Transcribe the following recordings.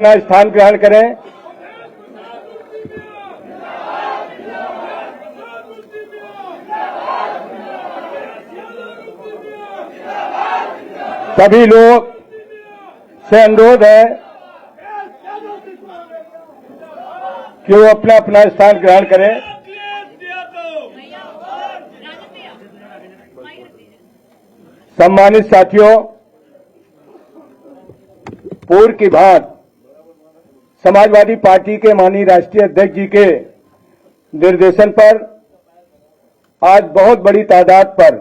अपना स्थान ग्रहण करें। सभी लोग से अनुरोध है कि वो अपना अपना स्थान ग्रहण करें। सम्मानित साथियों, पूर्व की बात समाजवादी पार्टी के माननीय राष्ट्रीय अध्यक्ष जी के निर्देशन पर आज बहुत बड़ी तादाद पर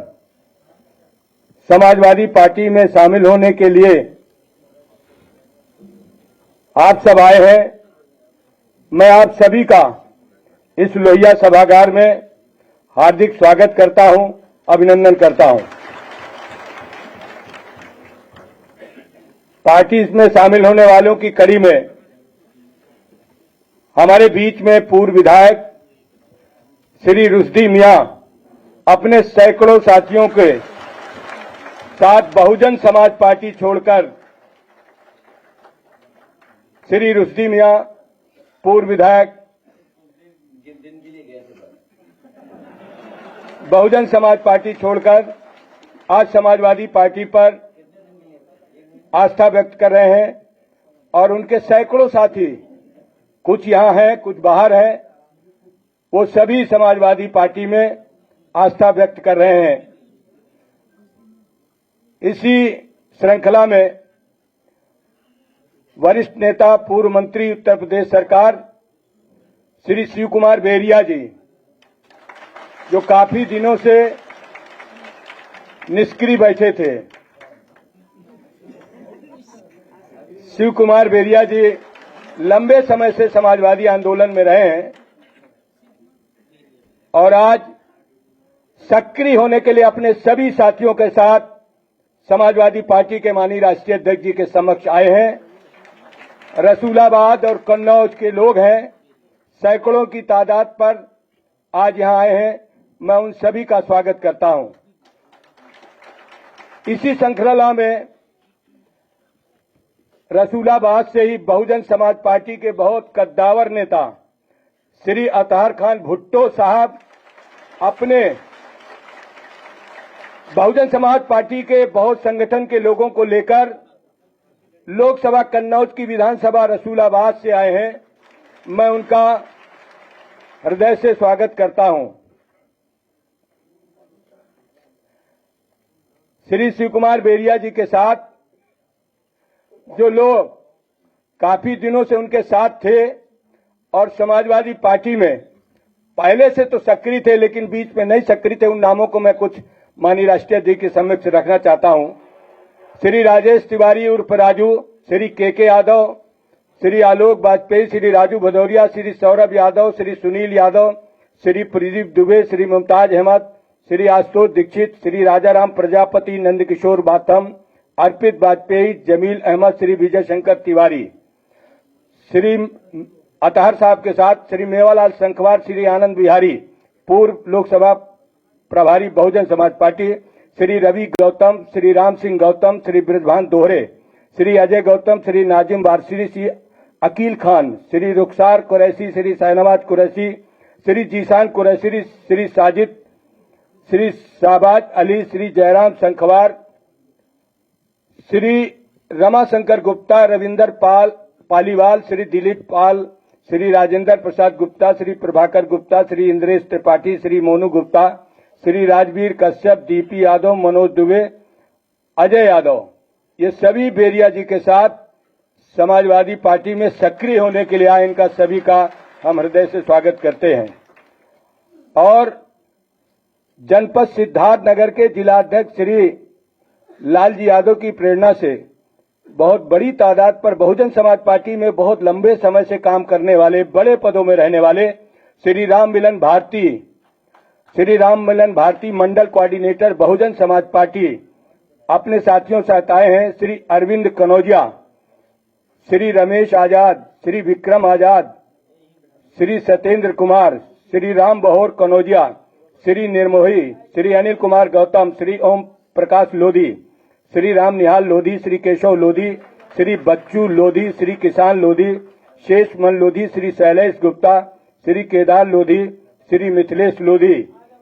समाजवादी पार्टी में शामिल होने के लिए आप सब आए हैं। मैं आप सभी का इस लोहिया सभागार में हार्दिक स्वागत करता हूं, अभिनंदन करता हूं। पार्टी इसमें शामिल होने वालों की कड़ी में हमारे बीच में पूर्व विधायक श्री रुश्दी मियां अपने सैकड़ों साथियों के साथ बहुजन समाज पार्टी छोड़कर, श्री रुश्दी मियां पूर्व विधायक बहुजन समाज पार्टी छोड़कर आज समाजवादी पार्टी पर आस्था व्यक्त कर रहे हैं और उनके सैकड़ों साथी, कुछ यहां हैं कुछ बाहर हैं, वो सभी समाजवादी पार्टी में आस्था व्यक्त कर रहे हैं। इसी श्रृंखला में वरिष्ठ नेता पूर्व मंत्री उत्तर प्रदेश सरकार श्री शिव कुमार बेरिया जी, जो काफी दिनों से निष्क्रिय बैठे थे, शिव कुमार बेरिया जी लंबे समय से समाजवादी आंदोलन में रहे हैं और आज सक्रिय होने के लिए अपने सभी साथियों के साथ समाजवादी पार्टी के माननीय राष्ट्रीय अध्यक्ष जी के समक्ष आए हैं। रसूलाबाद और कन्नौज के लोग हैं, सैकड़ों की तादाद पर आज यहां आए हैं। मैं उन सभी का स्वागत करता हूं। इसी श्रृंखला में रसूलाबाद से ही बहुजन समाज पार्टी के बहुत कद्दावर नेता श्री अतहर खान भुट्टो साहब अपने बहुजन समाज पार्टी के बहुत संगठन के लोगों को लेकर लोकसभा कन्नौज की विधानसभा रसूलाबाद से आए हैं। मैं उनका हृदय से स्वागत करता हूं। श्री शिव कुमार बेरिया जी के साथ जो लोग काफी दिनों से उनके साथ थे और समाजवादी पार्टी में पहले से तो सक्रिय थे लेकिन बीच में नहीं सक्रिय थे, उन नामों को मैं कुछ माननीय राष्ट्रीय अध्यक्ष के समक्ष रखना चाहता हूं। श्री राजेश तिवारी उर्फ राजू, श्री के यादव, श्री आलोक वाजपेयी, श्री राजू भदौरिया, श्री सौरभ यादव, श्री सुनील यादव, श्री प्रदीप दुबे, श्री मुमताज अहमद, श्री आशुतोष दीक्षित, श्री राजाराम प्रजापति, नंदकिशोर बाथम, अर्पित वाजपेयी, जमील अहमद, श्री विजय शंकर तिवारी, श्री अतहर साहब के साथ श्री मेवालाल शंखवार, श्री आनंद बिहारी पूर्व लोकसभा प्रभारी बहुजन समाज पार्टी, श्री रवि गौतम, श्री राम सिंह गौतम, श्री ब्रजभान दोहरे, श्री अजय गौतम, श्री नाजिम वारसी, श्री अकील खान, श्री रुखसार कुरैशी, श्री शाहनवाज कुरैशी, श्री जीशान कुरैशी, श्री साजिद, श्री शाहबाज अली, श्री जयराम शंखवार, श्री रमाशंकर गुप्ता, रविंदर पालीवाल, श्री दिलीप पाल, श्री राजेंद्र प्रसाद गुप्ता, श्री प्रभाकर गुप्ता, श्री इंद्रेश त्रिपाठी, श्री मोनू गुप्ता, श्री राजवीर कश्यप, डीपी यादव, मनोज दुबे, अजय यादव, ये सभी बेरिया जी के साथ समाजवादी पार्टी में सक्रिय होने के लिए आए। इनका सभी का हम हृदय से स्वागत करते हैं। और जनपद सिद्धार्थनगर के जिलाध्यक्ष श्री लालजी यादव की प्रेरणा से बहुत बड़ी तादाद पर बहुजन समाज पार्टी में बहुत लंबे समय से काम करने वाले, बड़े पदों में रहने वाले श्री राम मिलन भारती मंडल कोऑर्डिनेटर बहुजन समाज पार्टी अपने साथियों के साथ आए हैं। श्री अरविंद कनौजिया, श्री रमेश आजाद, श्री विक्रम आजाद, श्री सत्येंद्र कुमार, श्री राम बहोर कनौजिया, श्री निर्मोही, श्री अनिल कुमार गौतम, श्री ओम प्रकाश लोधी, श्री राम निहाल लोधी, श्री केशव लोधी, श्री बच्चू लोधी, श्री किसान लोधी, शेषमन लोधी, श्री शैलेश गुप्ता, श्री केदार लोधी, श्री मिथिलेश लोधी,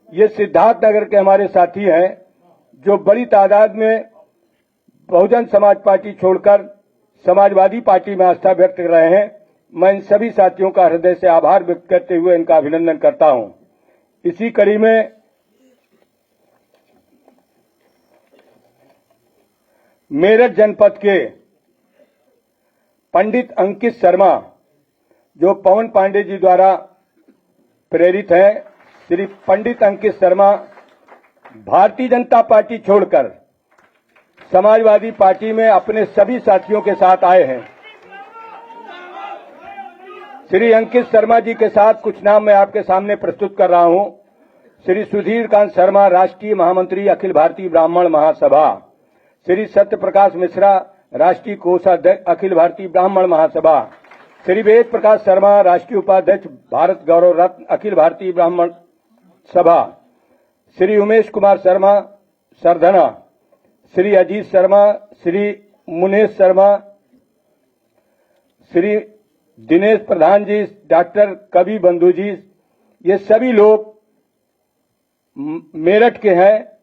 ये सिद्धार्थनगर के हमारे साथी हैं जो बड़ी तादाद में बहुजन समाज पार्टी छोड़कर समाजवादी पार्टी में आस्था व्यक्त कर रहे हैं। मैं इन सभी साथियों का हृदय से आभार व्यक्त करते हुए इनका अभिनंदन करता हूं। इसी कड़ी में मेरठ जनपद के पंडित अंकित शर्मा, जो पवन पांडे जी द्वारा प्रेरित हैं, श्री पंडित अंकित शर्मा भारतीय जनता पार्टी छोड़कर समाजवादी पार्टी में अपने सभी साथियों के साथ आए हैं। श्री अंकित शर्मा जी के साथ कुछ नाम मैं आपके सामने प्रस्तुत कर रहा हूं। श्री सुधीर कांत शर्मा, राष्ट्रीय महामंत्री अखिल भारतीय ब्राह्मण महासभा। श्री सत्य प्रकाश मिश्रा, राष्ट्रीय कोषाध्यक्ष अखिल भारतीय ब्राह्मण महासभा। श्री वेद प्रकाश शर्मा, राष्ट्रीय उपाध्यक्ष भारत गौरव रत्न अखिल भारतीय ब्राह्मण सभा। श्री उमेश कुमार शर्मा सरधना, श्री अजीत शर्मा, श्री मुनेश शर्मा, श्री दिनेश प्रधान जी, डॉक्टर कवि बंधु जी, ये सभी लोग मेरठ के हैं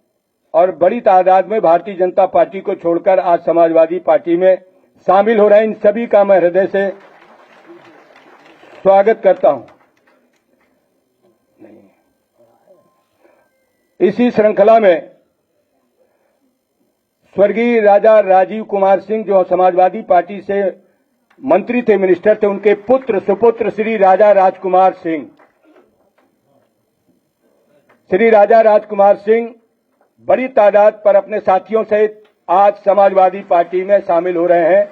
और बड़ी तादाद में भारतीय जनता पार्टी को छोड़कर आज समाजवादी पार्टी में शामिल हो रहे हैं। इन सभी का मैं हृदय से स्वागत करता हूं। इसी श्रृंखला में स्वर्गीय राजा राजीव कुमार सिंह, जो समाजवादी पार्टी से मंत्री थे, मिनिस्टर थे, उनके पुत्र सुपुत्र श्री राजा राजकुमार सिंह। श्री राजा राजकुमार सिंह बड़ी तादाद पर अपने साथियों सहित आज समाजवादी पार्टी में शामिल हो रहे हैं।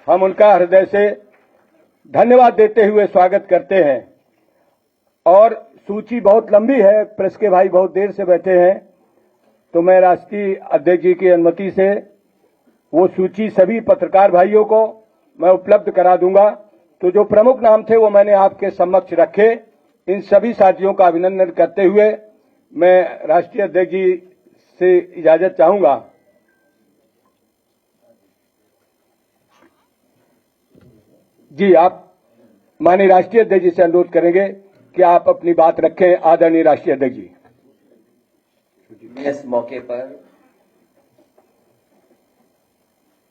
हम उनका हृदय से धन्यवाद देते हुए स्वागत करते हैं। और सूची बहुत लंबी है, प्रेस के भाई बहुत देर से बैठे हैं, तो मैं राष्ट्रीय अध्यक्ष जी की अनुमति से वो सूची सभी पत्रकार भाइयों को मैं उपलब्ध करा दूंगा। तो जो प्रमुख नाम थे वो मैंने आपके समक्ष रखे। इन सभी साथियों का अभिनंदन करते हुए मैं राष्ट्रीय अध्यक्ष जी से इजाजत चाहूंगा। जी, आप माननीय राष्ट्रीय अध्यक्ष जी से अनुरोध करेंगे कि आप अपनी बात रखें। आदरणीय राष्ट्रीय अध्यक्ष जी। इस मौके पर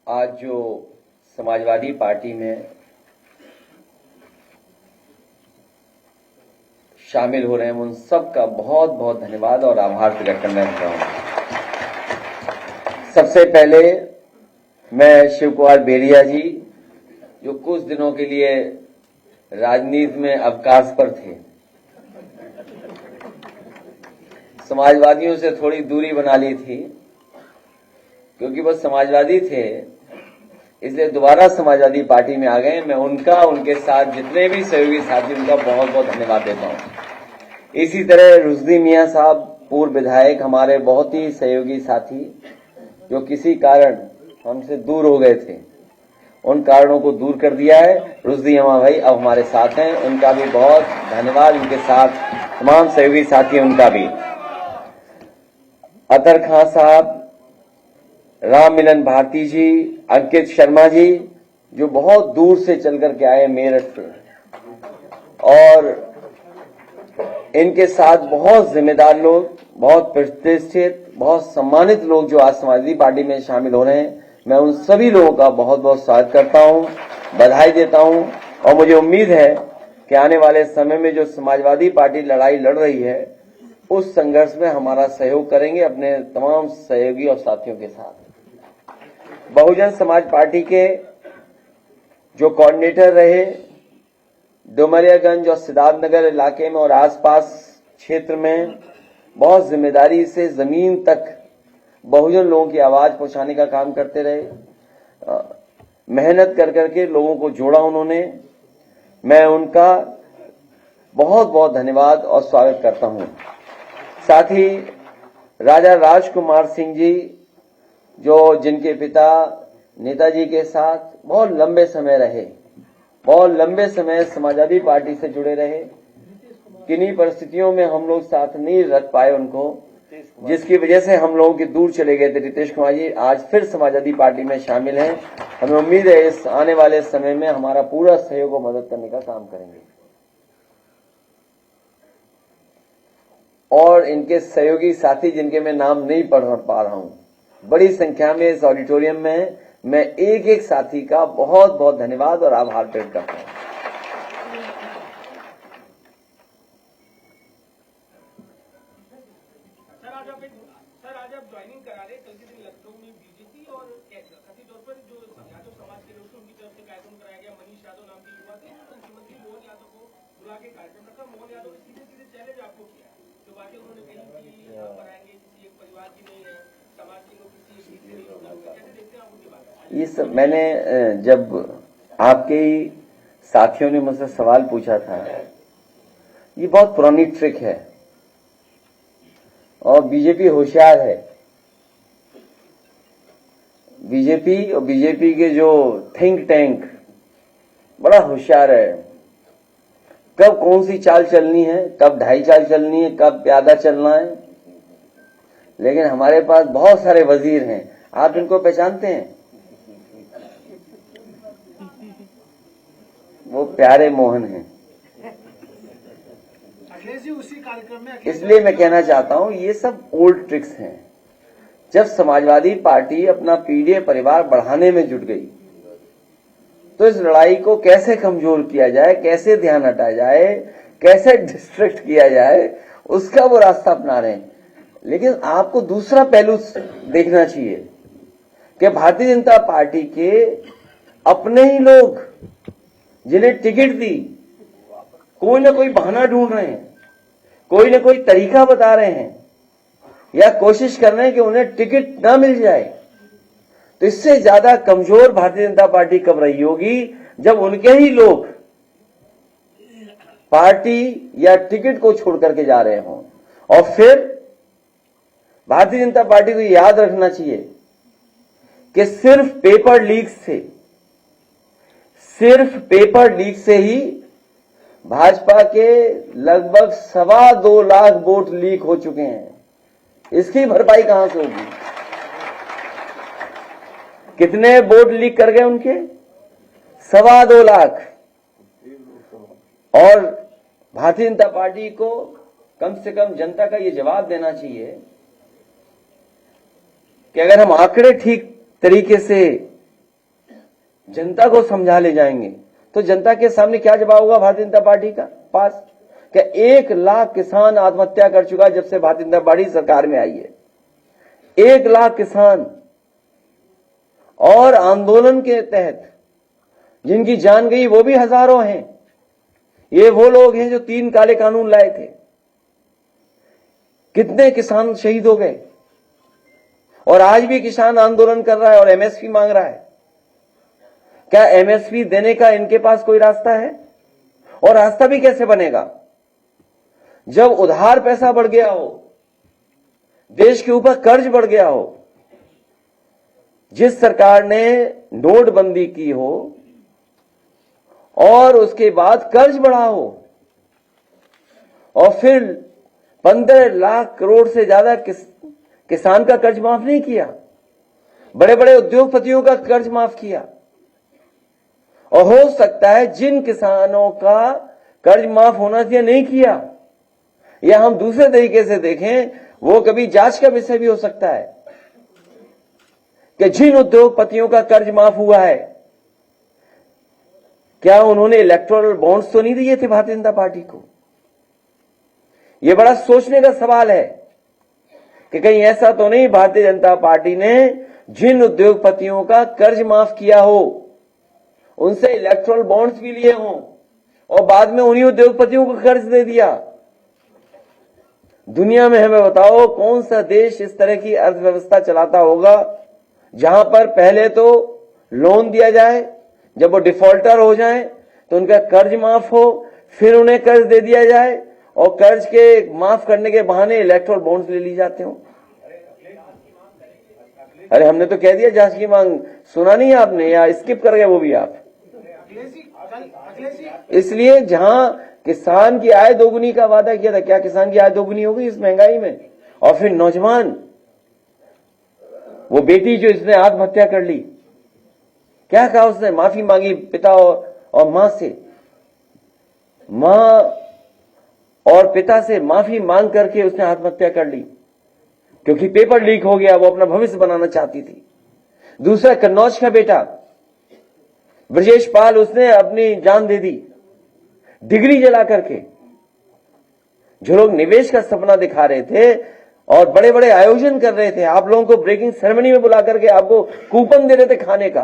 आज जो समाजवादी पार्टी में शामिल हो रहे हैं उन सब का बहुत बहुत धन्यवाद और आभार प्रकट करना चाहता हूं। सबसे पहले मैं शिव कुमार बेरिया जी, जो कुछ दिनों के लिए राजनीति में अवकाश पर थे, समाजवादियों से थोड़ी दूरी बना ली थी क्योंकि वो समाजवादी थे, इसलिए दोबारा समाजवादी पार्टी में आ गए। मैं उनका, उनके साथ जितने भी सहयोगी साथी, उनका बहुत बहुत धन्यवाद देता हूं। इसी तरह रुश्दी मियां साहब, पूर्व विधायक, हमारे बहुत ही सहयोगी साथी, जो किसी कारण हमसे दूर हो गए थे, उन कारणों को दूर कर दिया है। रुश्दी मियां भाई अब हमारे साथ हैं, उनका भी बहुत धन्यवाद। उनके साथ तमाम सहयोगी साथी, उनका भी। अतर खां साहब, राम मिलन भारती जी, अंकित शर्मा जी, जो बहुत दूर से चल करके आए मेरठ से, और इनके साथ बहुत जिम्मेदार लोग, बहुत प्रतिष्ठित, बहुत सम्मानित लोग जो आज समाजवादी पार्टी में शामिल हो रहे हैं, मैं उन सभी लोगों का बहुत बहुत स्वागत करता हूं, बधाई देता हूं। और मुझे उम्मीद है कि आने वाले समय में जो समाजवादी पार्टी लड़ाई लड़ रही है, उस संघर्ष में हमारा सहयोग करेंगे अपने तमाम सहयोगी और साथियों के साथ। बहुजन समाज पार्टी के जो कोऑर्डिनेटर रहे, डुमरियागंज और सिद्धार्थनगर इलाके में और आसपास क्षेत्र में बहुत जिम्मेदारी से जमीन तक बहुजन लोगों की आवाज पहुंचाने का काम करते रहे, मेहनत कर करके लोगों को जोड़ा उन्होंने। मैं उनका बहुत बहुत धन्यवाद और स्वागत करता हूं। साथ ही राजा राजकुमार सिंह जी, जो जिनके पिता नेताजी के साथ बहुत लंबे समय रहे, बहुत लंबे समय समाजवादी पार्टी से जुड़े रहे। किन्हीं परिस्थितियों में हम लोग साथ नहीं रख पाए उनको, जिसकी वजह से हम लोगों के दूर चले गए थे। रितेश कुमार जी आज फिर समाजवादी पार्टी में शामिल हैं। हमें उम्मीद है इस आने वाले समय में हमारा पूरा सहयोग और मदद करने का काम करेंगे। और इनके सहयोगी साथी जिनके मैं नाम नहीं पढ़ पा रहा हूं, बड़ी संख्या में इस ऑडिटोरियम में है। मैं एक एक साथी का बहुत बहुत धन्यवाद और आभार व्यक्त करता हूं। सर आज आप ज्वाइनिंग करा रहे कल के दिन लखनऊ में बीजेपी और कथित तौर पर जो यादव समाज के लोग थे उनकी तरफ से कार्यक्रम कराया गया। मनीष यादव नाम के युवा थे, मुख्यमंत्री मोहन यादव को बुला के कार्यक्रम रखा। मोहन यादव ने सीधे सीधे चैलेंज आपको किया, जो बातें उन्होंने कही कि यहाँ पर आएंगे किसी एक परिवार की नहीं है, समाज के लोग किसी एक नहीं होगा। कैसे देखते हैं आप उनकी बात? ये सब मैंने जब आपके ही साथियों ने मुझसे सवाल पूछा था, ये बहुत पुरानी ट्रिक है और बीजेपी होशियार है। बीजेपी और बीजेपी के जो थिंक टैंक बड़ा होशियार है। कब कौन सी चाल चलनी है, कब ढाई चाल चलनी है, कब प्यादा चलना है। लेकिन हमारे पास बहुत सारे वजीर हैं, आप इनको पहचानते हैं? वो प्यारे मोहन हैं। उसी कार्यक्रम में इसलिए मैं कहना चाहता हूं ये सब ओल्ड ट्रिक्स हैं। जब समाजवादी पार्टी अपना पीडीए परिवार बढ़ाने में जुट गई तो इस लड़ाई को कैसे कमजोर किया जाए, कैसे ध्यान हटाया जाए, कैसे डिस्ट्रैक्ट किया जाए, उसका वो रास्ता अपना रहे हैं। लेकिन आपको दूसरा पहलू देखना चाहिए कि भारतीय जनता पार्टी के अपने ही लोग जिन्हें टिकट दी कोई ना कोई बहाना ढूंढ रहे हैं, कोई ना कोई तरीका बता रहे हैं या कोशिश कर रहे हैं कि उन्हें टिकट ना मिल जाए। तो इससे ज्यादा कमजोर भारतीय जनता पार्टी कब रही होगी जब उनके ही लोग पार्टी या टिकट को छोड़ करके जा रहे हों। और फिर भारतीय जनता पार्टी को याद रखना चाहिए कि सिर्फ पेपर लीक से ही भाजपा के लगभग 2.25 लाख वोट लीक हो चुके हैं। इसकी भरपाई कहां से होगी? कितने वोट लीक कर गए उनके? 2.25 लाख। और भारतीय जनता पार्टी को कम से कम जनता का यह जवाब देना चाहिए कि अगर हम आंकड़े ठीक तरीके से जनता को समझा ले जाएंगे तो जनता के सामने क्या जवाब होगा भारतीय जनता पार्टी का पास? क्या 1 लाख किसान आत्महत्या कर चुका जब से भारतीय जनता पार्टी सरकार में आई है। 1 लाख किसान। और आंदोलन के तहत जिनकी जान गई वो भी हजारों हैं। ये वो लोग हैं जो 3 काले कानून लाए थे। कितने किसान शहीद हो गए। और आज भी किसान आंदोलन कर रहा है और एमएसपी मांग रहा है। क्या एमएसपी देने का इनके पास कोई रास्ता है? और रास्ता भी कैसे बनेगा जब उधार पैसा बढ़ गया हो, देश के ऊपर कर्ज बढ़ गया हो, जिस सरकार ने नोटबंदी की हो और उसके बाद कर्ज बढ़ा हो और फिर 15 लाख करोड़ से ज्यादा किसान का कर्ज माफ नहीं किया, बड़े बड़े उद्योगपतियों का कर्ज माफ किया। और हो सकता है जिन किसानों का कर्ज माफ होना चाहिए नहीं किया, या हम दूसरे तरीके से देखें वो कभी जांच का विषय भी हो सकता है कि जिन उद्योगपतियों का कर्ज माफ हुआ है क्या उन्होंने इलेक्टोरल बॉन्ड्स तो नहीं दिए थे भारतीय जनता पार्टी को? यह बड़ा सोचने का सवाल है कि कहीं ऐसा तो नहीं भारतीय जनता पार्टी ने जिन उद्योगपतियों का कर्ज माफ किया हो उनसे इलेक्टोरल बॉन्ड्स भी लिए हों और बाद में उन्हीं उद्योगपतियों को कर्ज दे दिया। दुनिया में हमें बताओ कौन सा देश इस तरह की अर्थव्यवस्था चलाता होगा जहां पर पहले तो लोन दिया जाए, जब वो डिफॉल्टर हो जाए तो उनका कर्ज माफ हो, फिर उन्हें कर्ज दे दिया जाए और कर्ज के माफ करने के बहाने इलेक्टोरल बॉन्ड्स ले ली जाते हो। अरे हमने तो कह दिया जांच की मांग, सुना नहीं आपने या स्किप कर गए वो भी आप? इसलिए जहां किसान की आय दोगुनी का वादा किया था, क्या किसान की आय दोगुनी हो गई इस महंगाई में? और फिर नौजवान, वो बेटी जो इसने आत्महत्या कर ली, क्या कहा उसने? माफी मांगी पिता और मां से, मां और पिता से माफी मांग करके उसने आत्महत्या कर ली, क्योंकि पेपर लीक हो गया, वो अपना भविष्य बनाना चाहती थी। दूसरा कन्नौज का बेटा ब्रजेश पाल, उसने अपनी जान दे दी डिग्री जला करके। जो लोग निवेश का सपना दिखा रहे थे और बड़े बड़े आयोजन कर रहे थे, आप लोगों को ब्रेकिंग सेरेमनी में बुला करके आपको कूपन दे रहे थे खाने का,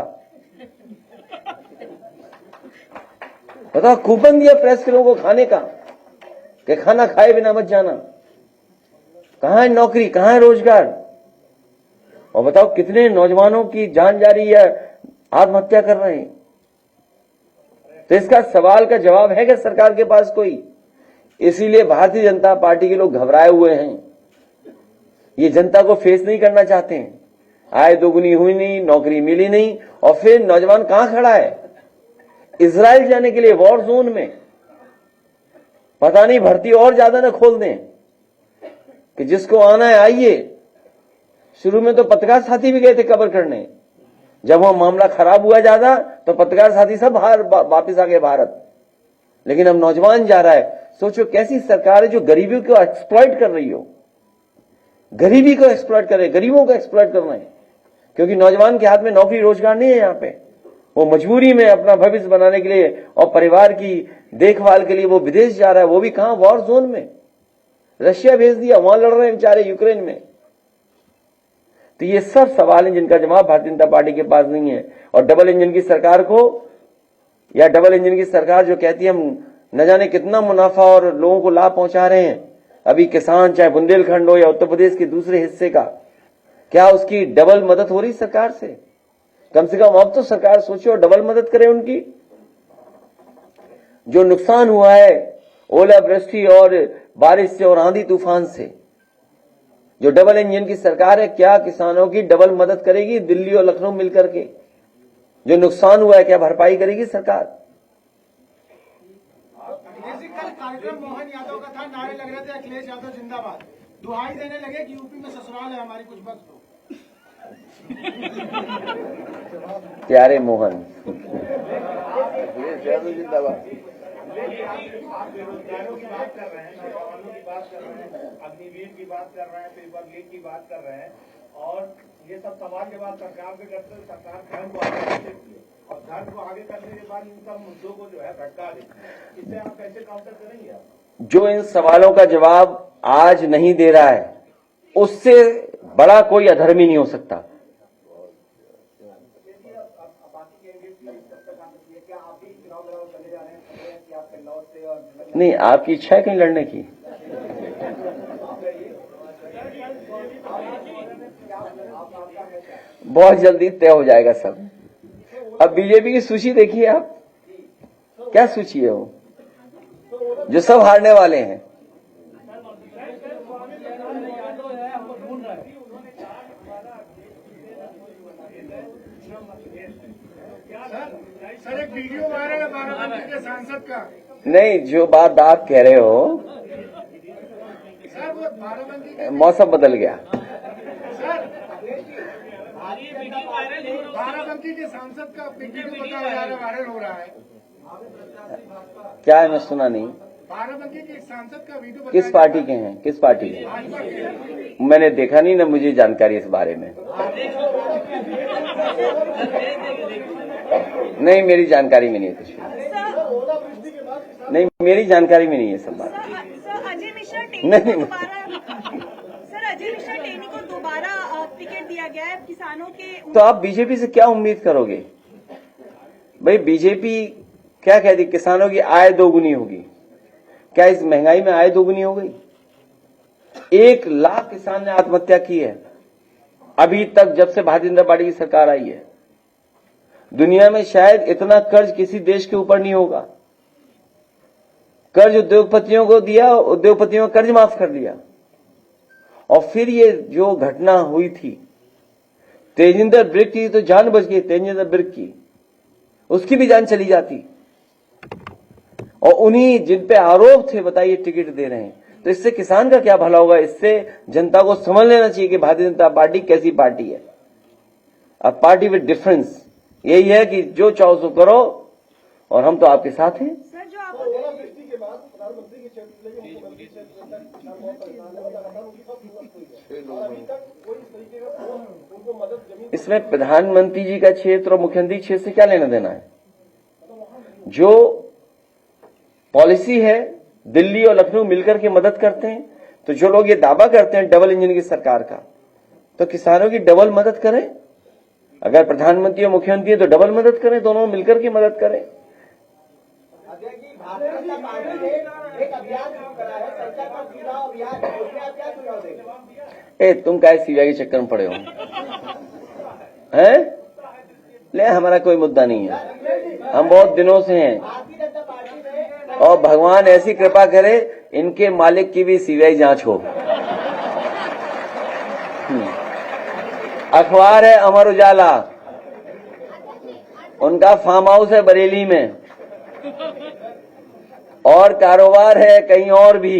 बताओ, कूपन दिया प्रेस के लोगों को खाने का कि खाना खाए बिना मत जाना। कहां है नौकरी, कहां है रोजगार? और बताओ कितने नौजवानों की जान जा रही है, आत्महत्या कर रहे हैं। तो इसका सवाल का जवाब है कि सरकार के पास कोई? इसीलिए भारतीय जनता पार्टी के लोग घबराए हुए हैं, ये जनता को फेस नहीं करना चाहते हैं। आय दोगुनी हुई नहीं, नौकरी मिली नहीं, और फिर नौजवान कहां खड़ा है? इजराइल जाने के लिए वॉर जोन में। पता नहीं भर्ती और ज्यादा न खोल दें कि जिसको आना है आइए। शुरू में तो पत्रकार साथी भी गए थे कवर करने, जब वहां मामला खराब हुआ ज्यादा तो पत्रकार साथी सब बाहर वापिस आ गए भारत। लेकिन अब नौजवान जा रहा है। सोचो कैसी सरकार है जो गरीबी को एक्सप्लॉइट कर रही हो, गरीबी को एक्सप्लॉइट कर रहे, गरीबों को एक्सप्लॉइट कर रहे हैं, क्योंकि नौजवान के हाथ में नौकरी रोजगार नहीं है। यहां पे वो मजबूरी में अपना भविष्य बनाने के लिए और परिवार की देखभाल के लिए वो विदेश जा रहा है, वो भी कहां? वॉर जोन में। रशिया भेज दिया, वहां लड़ रहे हैं बेचारे यूक्रेन में। तो ये सब सवाल हैं जिनका जवाब भारतीय जनता पार्टी के पास नहीं है। और डबल इंजन की सरकार को, या डबल इंजन की सरकार जो कहती है हम न जाने कितना मुनाफा और लोगों को लाभ पहुंचा रहे हैं, अभी किसान चाहे बुंदेलखंड हो या उत्तर प्रदेश के दूसरे हिस्से का, क्या उसकी डबल मदद हो रही सरकार से? कम से कम अब तो सरकार सोचे और डबल मदद करे उनकी। जो नुकसान हुआ है ओलावृष्टि और बारिश से और आंधी तूफान से, जो डबल इंजन की सरकार है, क्या किसानों की डबल मदद करेगी? दिल्ली और लखनऊ मिलकर के जो नुकसान हुआ है क्या भरपाई करेगी सरकार? कल कार्यक्रम मोहन यादव का था, नारे लग रहे थे अखिलेश यादव जिंदाबाद, दुहाई देने लगे कि यूपी में ससुराल है हमारी, कुछ वक्त दो। प्यारे मोहन जिंदाबाद। आप बेरोजगारों की बात कर रहे हैं, नौजवानों की बात कर रहे हैं, अग्निवीर की बात कर रहे हैं, पेपर लीक की बात कर रहे हैं, और ये सब सवाल के बाद सरकार पे करते हुए सरकार धर्म को आगे करती है और धर्म को आगे करने के बाद इन सब मुद्दों को जो है भटका देती है। इससे आप कैसे काउंटर करेंगे? आप जो इन सवालों का जवाब आज नहीं दे रहा है, उससे बड़ा कोई अधर्मी नहीं हो सकता। नहीं, आपकी इच्छा है कहीं लड़ने की? बहुत जल्दी तय हो जाएगा सब। अब बीजेपी की सूची देखिए आप, क्या सूची है वो, जो सब हारने वाले हैं। सर एक वीडियो वायरल है बाराबंकी के सांसद का। नहीं, जो बात आप कह रहे हो, सर वो बाराबंकी, मौसम बदल गया। बाराबंकी के सांसद का वीडियो वायरल हो रहा है। क्या है, मैं सुना नहीं। बाराबंकी के सांसद का वीडियो किस पार्टी के हैं? किस पार्टी के? मैंने देखा नहीं ना, मुझे जानकारी इस बारे में नहीं, मेरी जानकारी में नहीं है कुछ। नहीं, मेरी जानकारी में नहीं है सब बात। अजय मिश्रा टेनी को दोबारा टिकट दिया गया है किसानों के। तो आप बीजेपी से क्या उम्मीद करोगे भाई? बीजेपी क्या कहती? किसानों की आय दोगुनी होगी। क्या इस महंगाई में आय दोगुनी हो गई? 1 लाख किसान ने आत्महत्या की है अभी तक, जब से भारतीय जनता पार्टी की सरकार आई है। दुनिया में शायद इतना कर्ज किसी देश के ऊपर नहीं होगा। कर्ज उद्योगपतियों को दिया, उद्योगपतियों का कर्ज माफ कर दिया। और फिर ये जो घटना हुई थी तेजिंदर बिर्क की, तो जान बच गई तेजिंदर बिर्क की, उसकी भी जान चली जाती। और उन्हीं जिन पे आरोप थे, बताइए, टिकट दे रहे हैं। तो इससे किसान का क्या भला होगा? इससे जनता को समझ लेना चाहिए कि भारतीय जनता पार्टी कैसी पार्टी है। अ पार्टी विद डिफरेंस यही है कि जो चाहो सो करो और हम तो आपके साथ हैं। सर जो आप के बाद प्रधानमंत्री के क्षेत्र से मुख्यमंत्री क्षेत्र तक किसान बहुत परेशान है और लगातार उनकी सब जरूरत हुई है और अभी तक कोई इस तरीके का उनको मदद जमीन। इसमें प्रधानमंत्री जी का क्षेत्र और मुख्यमंत्री क्षेत्र से क्या लेना देना है? जो पॉलिसी है दिल्ली और लखनऊ मिलकर के मदद करते हैं। तो जो लोग ये दावा करते हैं डबल इंजन की सरकार का, तो किसानों की डबल मदद करें। अगर प्रधानमंत्री और मुख्यमंत्री है तो डबल मदद करें, दोनों मिलकर के मदद करें। भारतीय जनता पार्टी ने एक अभियान शुरू करा है, चर्चा का चुनाव अभियान, उसमें आप क्या सुझाव देंगे? तुम काय सीबीआई के चक्कर में पड़े हो? हैं? ले, हमारा कोई मुद्दा नहीं है, हम बहुत दिनों से हैं। भारतीय जनता पार्टी में और भगवान ऐसी कृपा करे इनके मालिक की भी सीबीआई जांच हो। अखबार है अमर उजाला, उनका फार्म हाउस है बरेली में और कारोबार है कहीं और भी।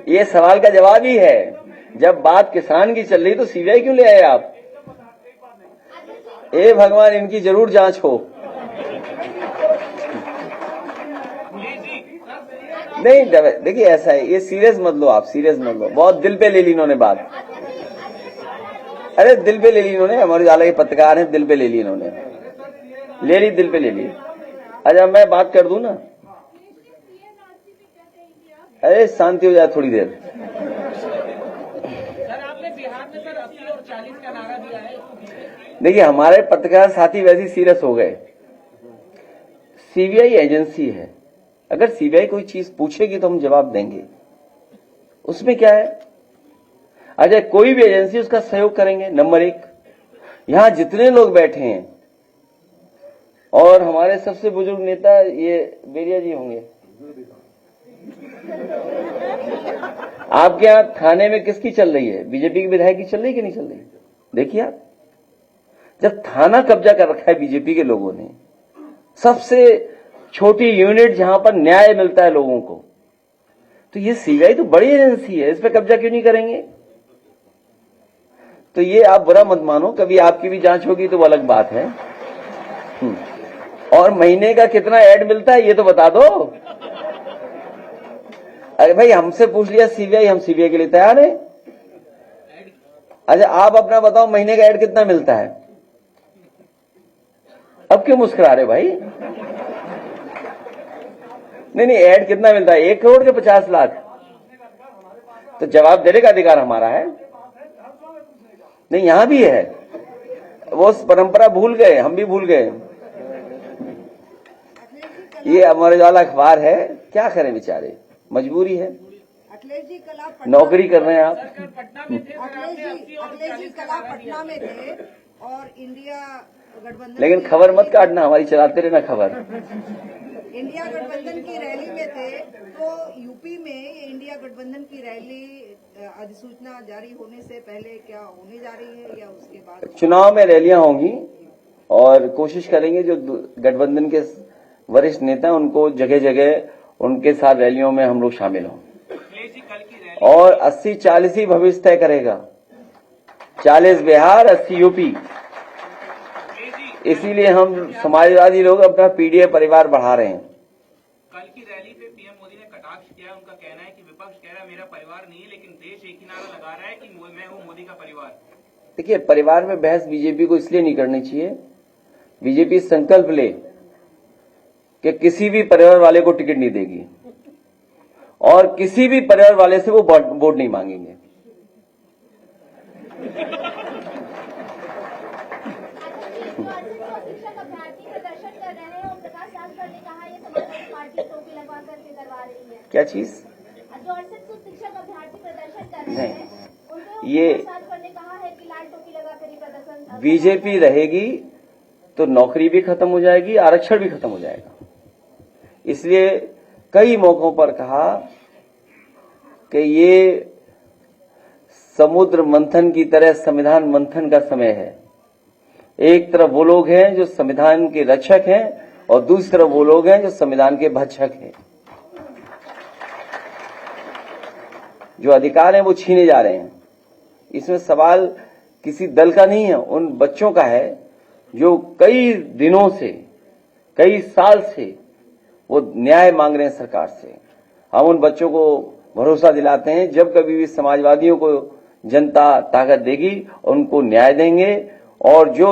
ये सवाल का जवाब ही है। जब बात किसान की चल रही तो सीबीआई क्यों ले आए आप? ए भगवान, इनकी जरूर जांच हो। नहीं देखिए ऐसा है, ये सीरियस मत लो आप, सीरियस मत लो। बहुत दिल पे ले ली इन्होंने बात। अरे दिल पे ले ली इन्होंने, हमारे उजाला के पत्रकार हैं, दिल पे ले ली इन्होंने, ले ली, दिल पे ले ली। अच्छा मैं बात कर दूं ना? अरे शांति हो जाए थोड़ी देर। सर आपने बिहार में सर 80 और 40 का नारा दिया है। देखिए हमारे पत्रकार साथी वैसे सीरियस हो गए। सीबीआई एजेंसी है, अगर सीबीआई कोई चीज पूछेगी तो हम जवाब देंगे, उसमें क्या है? अच्छा कोई भी एजेंसी उसका सहयोग करेंगे। नंबर एक, यहां जितने लोग बैठे हैं और हमारे सबसे बुजुर्ग नेता ये बेरिया जी होंगे। आपके यहां थाने में किसकी चल रही है? बीजेपी की विधायक की चल रही है कि नहीं चल रही? देखिए आप, जब थाना कब्जा कर रखा है बीजेपी के लोगों ने, सबसे छोटी यूनिट जहां पर न्याय मिलता है लोगों को, तो ये सीबीआई तो बड़ी एजेंसी है, इस पे कब्जा क्यों नहीं करेंगे? तो ये आप बुरा मत मानो, कभी आपकी भी जांच होगी तो वो अलग बात है। और महीने का कितना ऐड मिलता है ये तो बता दो। अरे भाई हमसे पूछ लिया सीबीआई, हम सीबीआई के लिए तैयार है। अच्छा आप अपना बताओ, महीने का ऐड कितना मिलता है? अब क्यों मुस्कुरा रहे भाई? नहीं ऐड कितना मिलता है? 1 करोड़ के 50 लाख? तो जवाब देने का अधिकार हमारा है। नहीं यहां भी है, वो परंपरा भूल गए, हम भी भूल गए। ये अमर उजाला अखबार है, क्या करें बेचारे, मजबूरी है। अखिलेश जी कल आप नौकरी कर रहे हैं आप। पटना में थे सर, आपने 80 और अखिलेश जी 40 कल का आप नारा दिया। पटना में थे और इंडिया गठबंधन लेकिन की खबर मत काटना, हमारी चलाते रहना खबर। इंडिया गठबंधन की रैली में थे, तो यूपी में ये इंडिया गठबंधन की रैली अधिसूचना जारी होने से पहले क्या होने जा रही है या उसके बाद? चुनाव में रैलियां होंगी और कोशिश करेंगे जो गठबंधन के वरिष्ठ नेता हैं उनको जगह जगह उनके साथ रैलियों में हम लोग शामिल हों। और 80-40 ही भविष्य तय करेगा, 40 बिहार 80 यूपी। इसीलिए हम समाजवादी लोग अपना पीडीए परिवार बढ़ा रहे हैं। कल की रैली पे पीएम मोदी ने कटाक्ष किया। उनका कहना है कि विपक्ष कह रहा है मेरा परिवार नहीं है, लेकिन देश एक ही नारा लगा रहा है कि मैं हूं मोदी का परिवार। देखिए परिवार में बहस बीजेपी को इसलिए नहीं करनी चाहिए, बीजेपी संकल्प ले कि किसी भी परिवार वाले को टिकट नहीं देगी और किसी भी परिवार वाले से वो वोट नहीं मांगेंगे। शिक्षक अभ्यर्थी प्रदर्शन कर रहे हैं, ओम प्रकाश राजभर ने कहा ये समाजवादी पार्टी टोपी लगवा करके करवा रही है। क्या चीज? जो 68 शिक्षक अभ्यर्थी प्रदर्शन कर रहे हैं उनको ये राजभर ने कहा है कि लाल टोपी लगा कर ही प्रदर्शन। बीजेपी रहेगी तो नौकरी भी खत्म हो जाएगी, आरक्षण भी खत्म हो जाएगा। इसलिए कई मौकों पर कहा कि ये समुद्र मंथन की तरह संविधान मंथन का समय है। एक तरफ वो लोग हैं जो संविधान के रक्षक हैं और दूसरी तरफ वो लोग हैं जो संविधान के भक्षक हैं। जो अधिकार हैं वो छीने जा रहे हैं। इसमें सवाल किसी दल का नहीं है, उन बच्चों का है जो कई दिनों से, कई साल से वो न्याय मांग रहे हैं सरकार से। हम उन बच्चों को भरोसा दिलाते हैं जब कभी भी समाजवादियों को जनता ताकत देगी उनको न्याय देंगे, और जो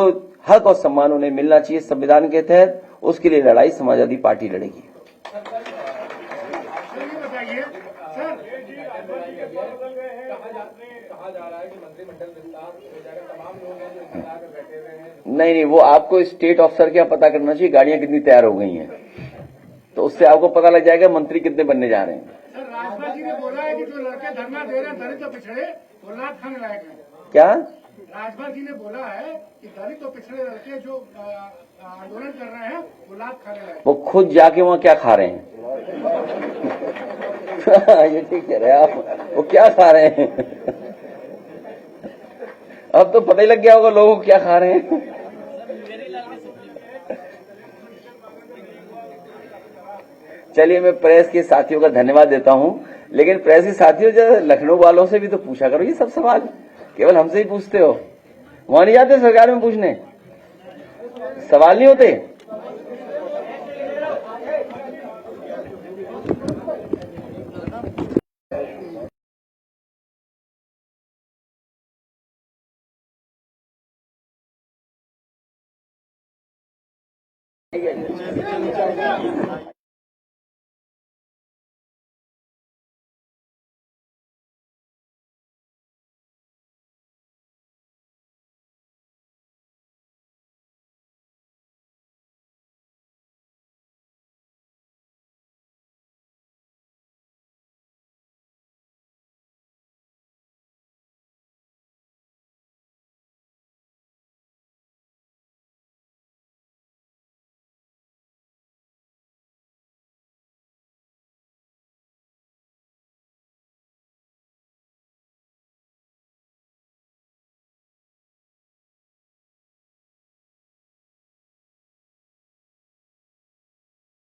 हक और सम्मान उन्हें मिलना चाहिए संविधान के तहत, उसके लिए लड़ाई समाजवादी पार्टी लड़ेगी। नहीं, वो आपको स्टेट ऑफिसर क्या पता करना चाहिए गाड़ियां कितनी तैयार हो गई हैं, तो उससे आपको पता लग जाएगा मंत्री कितने बनने जा रहे हैं। सर, राजभर जी ने बोला है कि जो लड़के धरना दे रहे हैं दलित और पिछड़े वो लात खाने लायक हैं। क्या राजभर जी ने बोला है कि दलित और पिछड़े लड़के जो आंदोलन कर रहे हैं वो लात खाने लायक। वो खुद जाके वहां क्या खा रहे हैं? ये ठीक कह रहे हैं आप, वो क्या खा रहे हैं? अब तो पता ही लग गया होगा लोगों को क्या खा रहे हैं। चलिए, मैं प्रेस के साथियों का धन्यवाद देता हूं, लेकिन प्रेस के साथियों जो लखनऊ वालों से भी तो पूछा करो ये सब सवाल, केवल हमसे ही पूछते हो, वहां नहीं जाते सरकार में पूछने, सवाल नहीं होते। ठीक है।